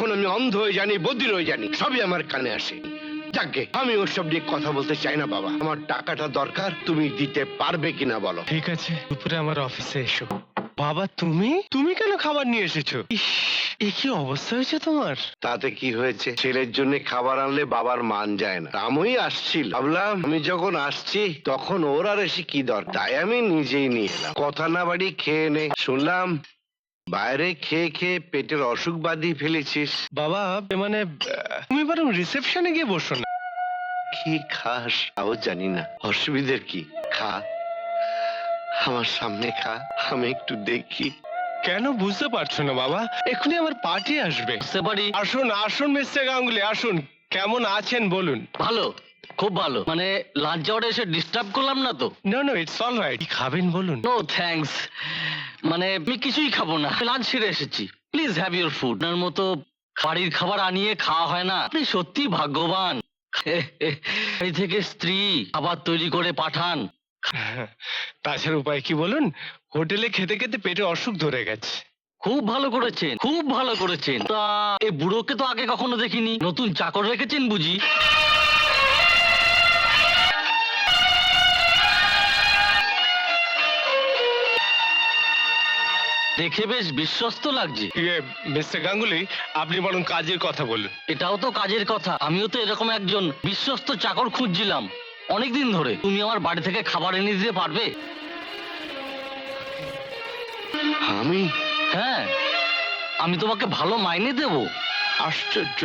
কখন আমি অন্ধ হয়ে জানি, বধির হয়ে জানি, সবই আমার কানে আসে। যাকে আমি ওসব নিয়ে কথা বলতে চাই না বাবা। আমার টাকাটা দরকার, তুমি দিতে পারবে কিনা বলো। ঠিক আছে, দুপুরে আমার অফিসে এসো। বাবা তুমি তুমি কেন খাবার নিয়ে এসেছো? ইস, এ কি অবস্থা হয়েছে তোমার? তাতে কি হয়েছে? ছেলের জন্য খাবার আনলে বাবার মান যায় না। আমি আসছিল, ভাবলাম আমি যখন আসছি তখন ওর আর এসে কি দরকার, তাই আমি নিজেই নিয়ে এলাম। কথা না বাড়ি খেয়ে নে। শুনলাম বাইরে খেয়ে খেয়ে পেটের অসুখ বাঁধিয়ে ফেলেছিস। বাবা মানে তুমি বরং রিসেপশনে গিয়ে বসো না। কি খাস তাও জানি না, অসুবিধের কি? খা, আমার সামনে খা, আমি একটু দেখি। কেন বুঝতে পারছো না বাবা? এক্ষুনি আমার পার্টি আসবে। বুঝতে পারি। আসুন আসুন মিস্টার গাঙ্গুলি, আসুন। কেমন আছেন বলুন? ভালো, খুব ভালো। মানে লাঞ্চ আওয়ারে এসে ডিস্টার্ব করলাম না তো? No no, it's all right. কি খাবেন বলুন? নো থ্যাঙ্কস, মানে আমি কিছুই খাবো না, লাঞ্চ সেরে এসেছি। Please have your food. আপনার মতো বাড়ির খাবার আনিয়ে খাওয়া হয় না। আপনি সত্যি ভাগ্যবান। বাড়ি থেকে স্ত্রী খাবার তৈরি করে পাঠান। তাছাড়া উপায় কি বলুন? হোটেলে খেতে খেতে পেটে অসুখ ধরে গেছে। খুব ভালো করেছেন, খুব ভালো করেছেন। তা এই বুড়োকে তো আগে কখনো দেখিনি, নতুন চাকর রেখেছেন বুঝি? দেখে বেশ বিশ্বস্ত লাগছে। মিস্টার গাঙ্গুলি, আপনি বরং কাজের কথা বলুন। এটাও তো কাজের কথা। আমিও তো এরকম একজন বিশ্বস্ত চাকর খুঁজছিলাম অনেকদিন ধরে। তুমি আমার বাড়ি থেকে খাবার এনে দিতে পারবে? আমি? হ্যাঁ, আমি তোমাকে ভালো মাইনে দেবো। আশ্চর্য,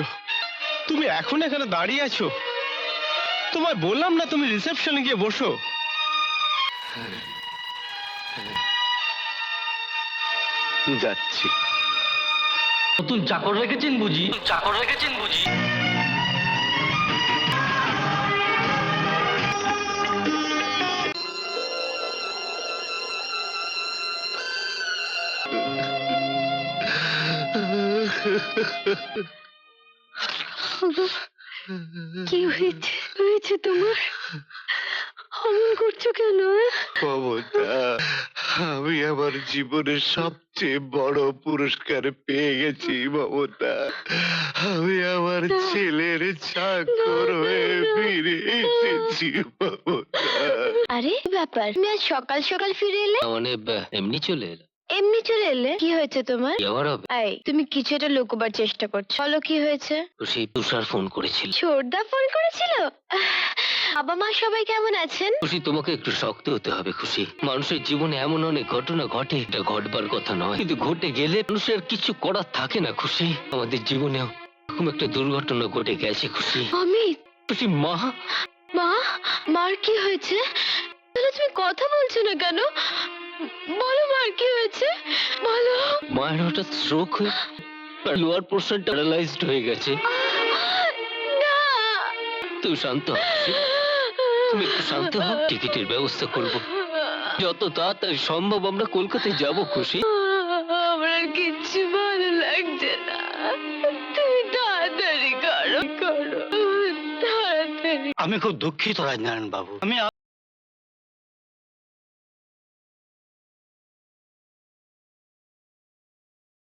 তুমি এখন এখানে দাঁড়িয়ে আছো? তোমায় বললাম না তুমি রিসেপশনে গিয়ে বসো। যাচ্ছি। নতুন চাকর রেখেছেন বুঝি? চাকর রেখেছেন বুঝি? কি হয়েছে হয়েছে তোমার? অমন করছো কেন? মমতা, আমি আমার জীবনের সবচেয়ে বড় পুরস্কার পেয়ে গেছি মমতা। আমি আমার ছেলের চাকর হয়ে ফিরে এসেছি মমতা। আরে কি ব্যাপার, তুমি আজ সকাল সকাল ফিরে এলে? মানে এমনি চলে এলো। এমনি চলে এলে? কি হয়েছে তোমার? কি আবার হবে? এই তুমি কিছু একটা লুকোবার চেষ্টা করছো, বলো কি হয়েছে? তো সেই তুষার ফোন করেছিল। ছোটদা ফোন করেছিল? বাবা মা সবাই কেমন আছেন? খুশি, তোমাকে একটু শক্ত হতে হবে খুশি। মানুষের জীবনে এমন অনেক ঘটনা ঘটে, এটা ঘটবার কথা নয়, কিন্তু ঘটে গেলে মানুষের কিছু করার থাকে না খুশি। আমাদের জীবনেও এরকম একটা দুর্ঘটনা ঘটে গেছে খুশি। অমিত, খুশি মা, মা, মার কি হয়েছে? তাহলে তুমি কথা বলছো না কেন? বলো মার কি হয়েছে, বলো। মায়ের হঠাৎ স্ট্রোক হয়ে লোয়ার পোর্শন প্যারালাইজড হয়ে গেছে। না, তুই শান্ত হ খুশি। তুমি একটু শান্ত হও, টিকিটের ব্যবস্থা করব। যত তাড়াতাড়ি সম্ভব আমরা কলকাতায় যাব খুশি। আমার আর কিচ্ছু ভালো লাগছে না, তুমি তাড়াতাড়ি করো করো তাড়াতাড়ি। আমি খুব দুঃখিত রাজনারায়ণ বাবু, আমি